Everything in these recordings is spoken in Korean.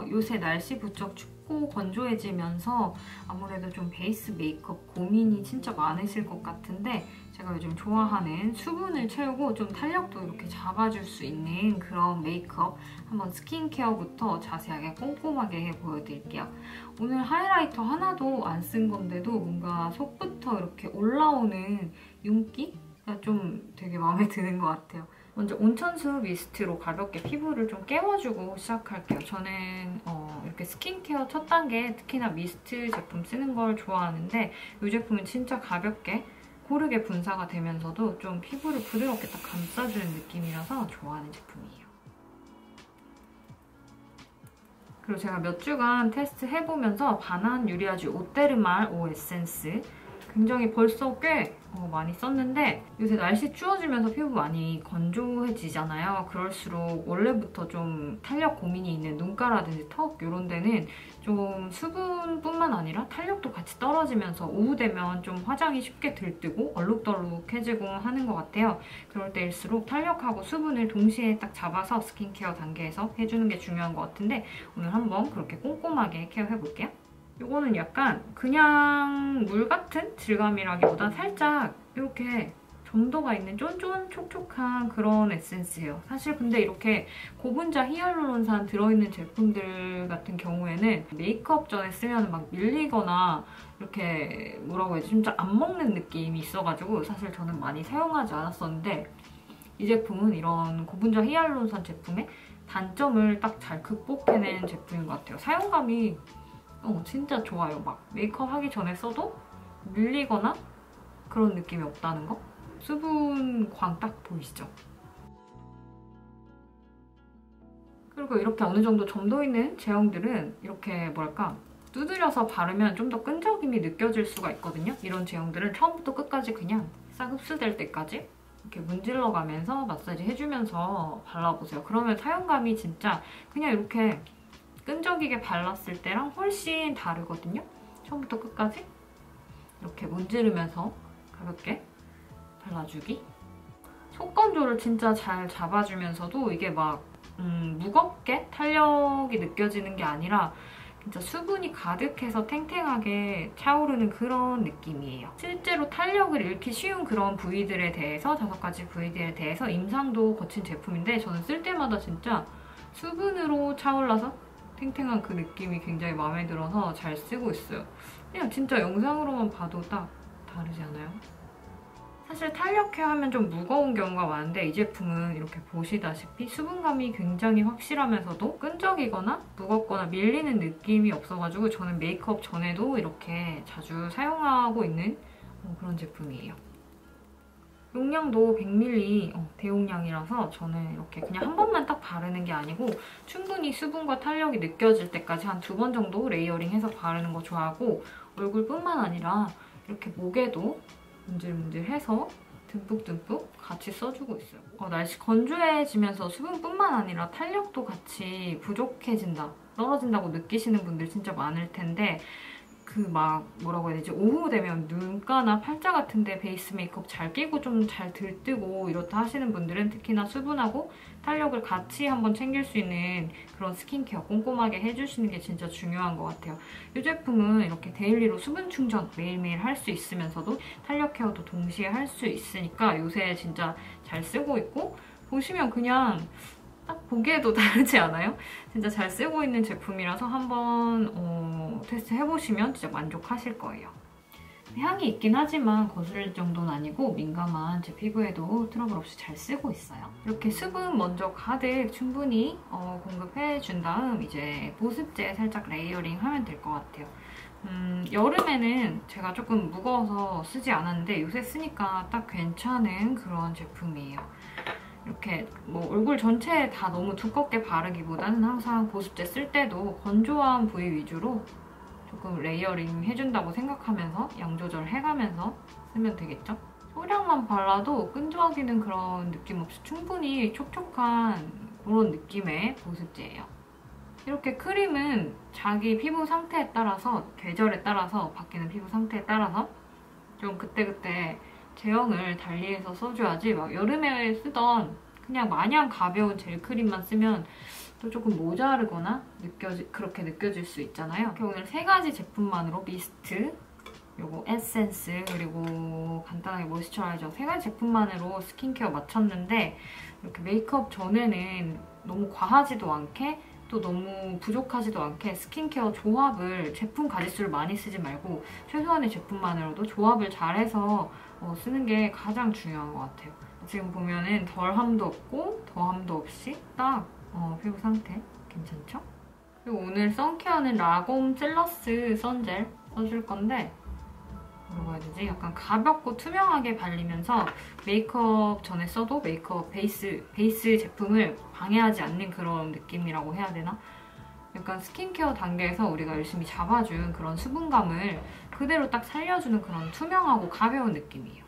있는데요. 요새 날씨 부쩍 춥고 건조해지면서 아무래도 좀 베이스 메이크업 고민이 진짜 많으실 것 같은데 제가 요즘 좋아하는 수분을 채우고 좀 탄력도 이렇게 잡아줄 수 있는 그런 메이크업 한번 스킨케어부터 자세하게 꼼꼼하게 보여드릴게요. 오늘 하이라이터 하나도 안 쓴 건데도 뭔가 속부터 이렇게 올라오는 윤기가 좀 되게 마음에 드는 것 같아요. 먼저 온천수 미스트로 가볍게 피부를 좀 깨워주고 시작할게요. 저는 이렇게 스킨케어 첫 단계 특히나 미스트 제품 쓰는 걸 좋아하는데 이 제품은 진짜 가볍게 고르게 분사가 되면서도 좀 피부를 부드럽게 딱 감싸주는 느낌이라서 좋아하는 제품이에요. 그리고 제가 몇 주간 테스트 해보면서 바난 유리아주 오테르말 오 에센스 굉장히 벌써 꽤 많이 썼는데 요새 날씨 추워지면서 피부 많이 건조해지잖아요. 그럴수록 원래부터 좀 탄력 고민이 있는 눈가라든지 턱 이런 데는 좀 수분뿐만 아니라 탄력도 같이 떨어지면서 오후 되면 좀 화장이 쉽게 들뜨고 얼룩덜룩해지고 하는 것 같아요. 그럴 때일수록 탄력하고 수분을 동시에 딱 잡아서 스킨케어 단계에서 해주는 게 중요한 것 같은데 오늘 한번 그렇게 꼼꼼하게 케어해볼게요. 이거는 약간 그냥 물 같은 질감이라기보다 살짝 이렇게 점도가 있는 쫀쫀 촉촉한 그런 에센스예요. 사실 근데 이렇게 고분자 히알루론산 들어있는 제품들 같은 경우에는 메이크업 전에 쓰면 막 밀리거나 이렇게 뭐라고 해야지 진짜 안 먹는 느낌이 있어가지고 사실 저는 많이 사용하지 않았었는데 이 제품은 이런 고분자 히알루론산 제품의 단점을 딱 잘 극복해낸 제품인 것 같아요. 사용감이 진짜 좋아요. 막 메이크업 하기 전에 써도 밀리거나 그런 느낌이 없다는 거? 수분광 딱 보이시죠? 그리고 이렇게 어느 정도 점도 있는 제형들은 이렇게 뭐랄까 두드려서 바르면 좀 더 끈적임이 느껴질 수가 있거든요. 이런 제형들은 처음부터 끝까지 그냥 싹 흡수될 때까지 이렇게 문질러 가면서 마사지 해주면서 발라보세요. 그러면 사용감이 진짜 그냥 이렇게 끈적이게 발랐을 때랑 훨씬 다르거든요. 처음부터 끝까지 이렇게 문지르면서 가볍게 발라주기. 속건조를 진짜 잘 잡아주면서도 이게 막 무겁게 탄력이 느껴지는 게 아니라 진짜 수분이 가득해서 탱탱하게 차오르는 그런 느낌이에요. 실제로 탄력을 잃기 쉬운 그런 부위들에 대해서 5가지 부위들에 대해서 임상도 거친 제품인데 저는 쓸 때마다 진짜 수분으로 차올라서 탱탱한 그 느낌이 굉장히 마음에 들어서 잘 쓰고 있어요. 그냥 진짜 영상으로만 봐도 딱 다르지 않아요? 사실 탄력 케어하면 좀 무거운 경우가 많은데 이 제품은 이렇게 보시다시피 수분감이 굉장히 확실하면서도 끈적이거나 무겁거나 밀리는 느낌이 없어가지고 저는 메이크업 전에도 이렇게 자주 사용하고 있는 그런 제품이에요. 용량도 100ml 대용량이라서 저는 이렇게 그냥 한 번만 딱 바르는 게 아니고 충분히 수분과 탄력이 느껴질 때까지 한 2번 정도 레이어링해서 바르는 거 좋아하고 얼굴뿐만 아니라 이렇게 목에도 문질문질해서 듬뿍듬뿍 같이 써주고 있어요. 날씨 건조해지면서 수분뿐만 아니라 탄력도 같이 부족해진다, 떨어진다고 느끼시는 분들 진짜 많을 텐데 그 막 뭐라고 해야 되지? 오후 되면 눈가나 팔자 같은데 베이스 메이크업 잘 끼고 좀 잘 들뜨고 이렇다 하시는 분들은 특히나 수분하고 탄력을 같이 한번 챙길 수 있는 그런 스킨케어 꼼꼼하게 해주시는 게 진짜 중요한 것 같아요. 이 제품은 이렇게 데일리로 수분 충전 매일매일 할 수 있으면서도 탄력 케어도 동시에 할 수 있으니까 요새 진짜 잘 쓰고 있고 보시면 그냥 딱 보기에도 다르지 않아요? 진짜 잘 쓰고 있는 제품이라서 한번 테스트 해보시면 진짜 만족하실 거예요. 향이 있긴 하지만 거슬릴 정도는 아니고 민감한 제 피부에도 트러블 없이 잘 쓰고 있어요. 이렇게 수분 먼저 가득 충분히 공급해준 다음 이제 보습제 살짝 레이어링 하면 될 것 같아요. 여름에는 제가 조금 무거워서 쓰지 않았는데 요새 쓰니까 딱 괜찮은 그런 제품이에요. 이렇게 뭐 얼굴 전체에 다 너무 두껍게 바르기보다는 항상 보습제 쓸 때도 건조한 부위 위주로 조금 레이어링 해준다고 생각하면서 양 조절해가면서 쓰면 되겠죠? 소량만 발라도 끈적이는 그런 느낌 없이 충분히 촉촉한 그런 느낌의 보습제예요. 이렇게 크림은 자기 피부 상태에 따라서 계절에 따라서 바뀌는 피부 상태에 따라서 좀 그때그때 제형을 달리해서 써줘야지 막 여름에 쓰던 그냥 마냥 가벼운 젤 크림만 쓰면 또 조금 모자르거나 그렇게 느껴질 수 있잖아요. 이렇게 오늘 3가지 제품만으로 미스트, 요거 에센스, 그리고 간단하게 모이스처라이저 3가지 제품만으로 스킨케어 마쳤는데 이렇게 메이크업 전에는 너무 과하지도 않게 또 너무 부족하지도 않게 스킨케어 조합을 제품 가짓수를 많이 쓰지 말고 최소한의 제품만으로도 조합을 잘해서 쓰는 게 가장 중요한 것 같아요. 지금 보면은 덜함도 없고 더함도 없이 딱 피부 상태 괜찮죠? 그리고 오늘 선케어는 라곰 셀러스 선젤 써줄 건데 뭐라고 해야 되지? 약간 가볍고 투명하게 발리면서 메이크업 전에 써도 메이크업 베이스 제품을 방해하지 않는 그런 느낌이라고 해야 되나? 약간 스킨케어 단계에서 우리가 열심히 잡아준 그런 수분감을 그대로 딱 살려주는 그런 투명하고 가벼운 느낌이에요.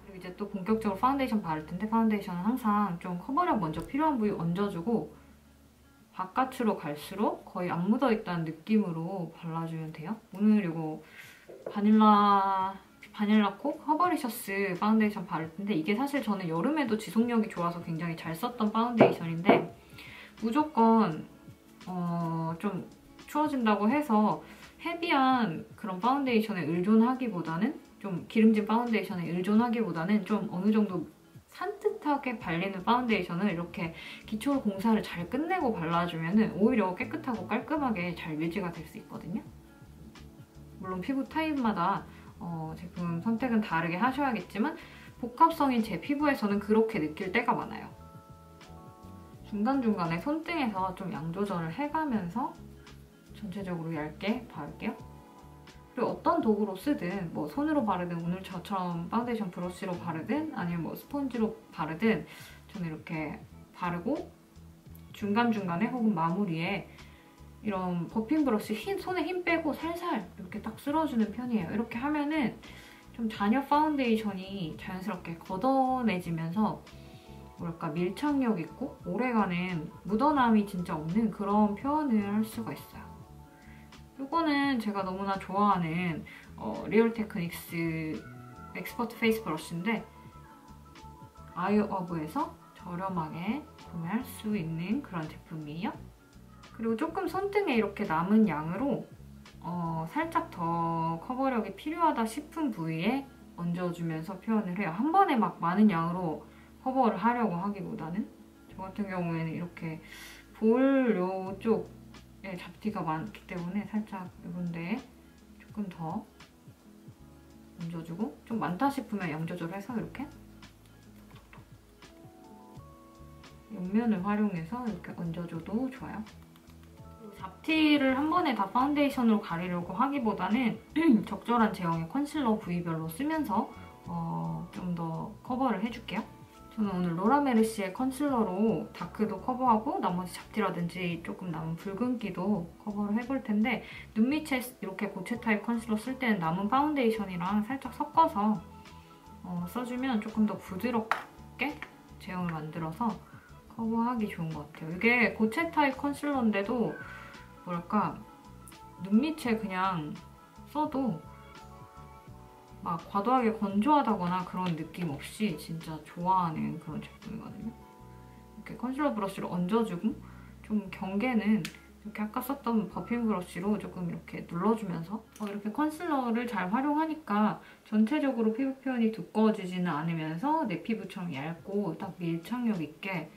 그리고 이제 또 본격적으로 파운데이션 바를 텐데 파운데이션은 항상 좀 커버력 먼저 필요한 부위 얹어주고 바깥으로 갈수록 거의 안 묻어있다는 느낌으로 발라주면 돼요. 오늘 이거 바닐라코 커버리셔스 파운데이션 바를 텐데 이게 사실 저는 여름에도 지속력이 좋아서 굉장히 잘 썼던 파운데이션인데 무조건 좀 추워진다고 해서 헤비한 그런 파운데이션에 의존하기보다는 좀 기름진 파운데이션에 의존하기보다는 좀 어느 정도 산뜻하게 발리는 파운데이션을 이렇게 기초 공사를 잘 끝내고 발라주면 오히려 깨끗하고 깔끔하게 잘 유지가 될 수 있거든요. 물론 피부 타입마다 제품 선택은 다르게 하셔야겠지만 복합성인 제 피부에서는 그렇게 느낄 때가 많아요. 중간중간에 손등에서 좀 양 조절을 해가면서 전체적으로 얇게 바를게요. 그리고 어떤 도구로 쓰든 뭐 손으로 바르든 오늘 저처럼 파운데이션 브러쉬로 바르든 아니면 뭐 스펀지로 바르든 저는 이렇게 바르고 중간중간에 혹은 마무리에 이런 버핑 브러쉬 손에 힘 빼고 살살 이렇게 딱 쓸어주는 편이에요. 이렇게 하면은 좀 잔여 파운데이션이 자연스럽게 걷어내지면서 뭐랄까 밀착력 있고 오래가는 묻어남이 진짜 없는 그런 표현을 할 수가 있어요. 이거는 제가 너무나 좋아하는 리얼 테크닉스 엑스퍼트 페이스 브러쉬인데 아이어브에서 저렴하게 구매할 수 있는 그런 제품이에요. 그리고 조금 손등에 이렇게 남은 양으로 살짝 더 커버력이 필요하다 싶은 부위에 얹어주면서 표현을 해요. 한 번에 막 많은 양으로 커버를 하려고 하기보다는 저 같은 경우에는 이렇게 볼 요쪽 잡티가 많기 때문에 살짝 이런 데에 조금 더 얹어주고 좀 많다 싶으면 양 조절해서 이렇게 옆면을 활용해서 이렇게 얹어줘도 좋아요. 그리고 잡티를 한 번에 다 파운데이션으로 가리려고 하기보다는 적절한 제형의 컨실러 부위별로 쓰면서 좀 더 커버를 해줄게요. 저는 오늘 로라 메르시의 컨실러로 다크도 커버하고 나머지 잡티라든지 조금 남은 붉은기도 커버를 해볼 텐데 눈 밑에 이렇게 고체 타입 컨실러 쓸 때는 남은 파운데이션이랑 살짝 섞어서 써주면 조금 더 부드럽게 제형을 만들어서 커버하기 좋은 것 같아요. 이게 고체 타입 컨실러인데도 뭐랄까 눈 밑에 그냥 써도 막 과도하게 건조하다거나 그런 느낌 없이 진짜 좋아하는 그런 제품이거든요. 이렇게 컨실러 브러쉬로 얹어주고 좀 경계는 이렇게 아까 썼던 버핑 브러쉬로 조금 이렇게 눌러주면서 이렇게 컨실러를 잘 활용하니까 전체적으로 피부 표현이 두꺼워지지는 않으면서 내 피부처럼 얇고 딱 밀착력 있게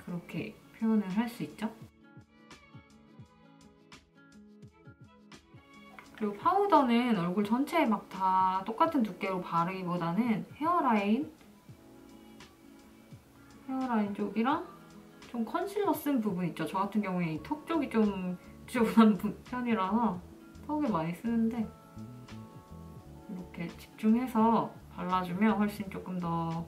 그렇게 표현을 할 수 있죠. 그리고 파우더는 얼굴 전체에 막 다 똑같은 두께로 바르기보다는 헤어라인 쪽이랑 좀 컨실러 쓴 부분 있죠. 저 같은 경우에 이 턱 쪽이 좀 지저분한 편이라서 턱에 많이 쓰는데 이렇게 집중해서 발라주면 훨씬 조금 더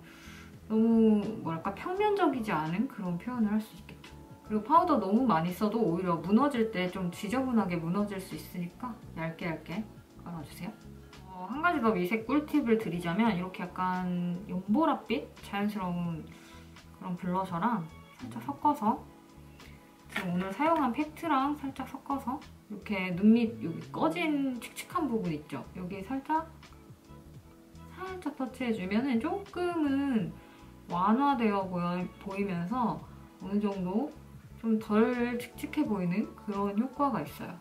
너무 뭐랄까 평면적이지 않은 그런 표현을 할 수 있겠죠. 그리고 파우더 너무 많이 써도 오히려 무너질 때 좀 지저분하게 무너질 수 있으니까 얇게 얇게 깔아주세요. 한 가지 더 미색 꿀팁을 드리자면 이렇게 약간 연보라빛 자연스러운 그런 블러셔랑 살짝 섞어서 지금 오늘 사용한 팩트랑 살짝 섞어서 이렇게 눈 밑 여기 꺼진 칙칙한 부분 있죠? 여기 살짝 터치해주면 조금은 완화되어 보이면서 어느 정도 좀 덜 칙칙해 보이는 그런 효과가 있어요.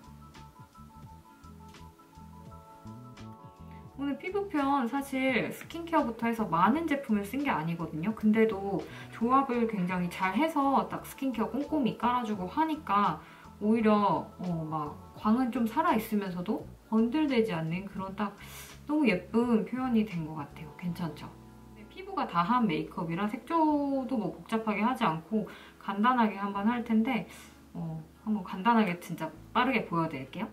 오늘 피부편 사실 스킨케어부터 해서 많은 제품을 쓴 게 아니거든요. 근데도 조합을 굉장히 잘 해서 딱 스킨케어 꼼꼼히 깔아주고 하니까 오히려 막 광은 좀 살아있으면서도 번들되지 않는 그런 딱 너무 예쁜 표현이 된 것 같아요. 괜찮죠? 피부가 다 한 메이크업이라 색조도 뭐 복잡하게 하지 않고 간단하게 한번 할 텐데 한번 간단하게 진짜 빠르게 보여드릴게요.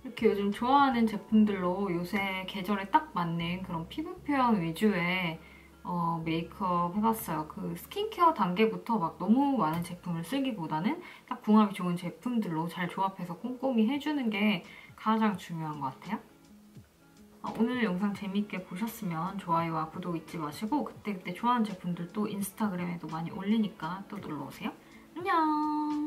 이렇게 요즘 좋아하는 제품들로 요새 계절에 딱 맞는 그런 피부 표현 위주의 메이크업 해봤어요. 그 스킨케어 단계부터 막 너무 많은 제품을 쓰기보다는 딱 궁합이 좋은 제품들로 잘 조합해서 꼼꼼히 해주는 게 가장 중요한 것 같아요. 오늘 영상 재미있게 보셨으면 좋아요와 구독 잊지 마시고 그때그때 좋아하는 제품들 또 인스타그램에도 많이 올리니까 또 놀러오세요. 안녕!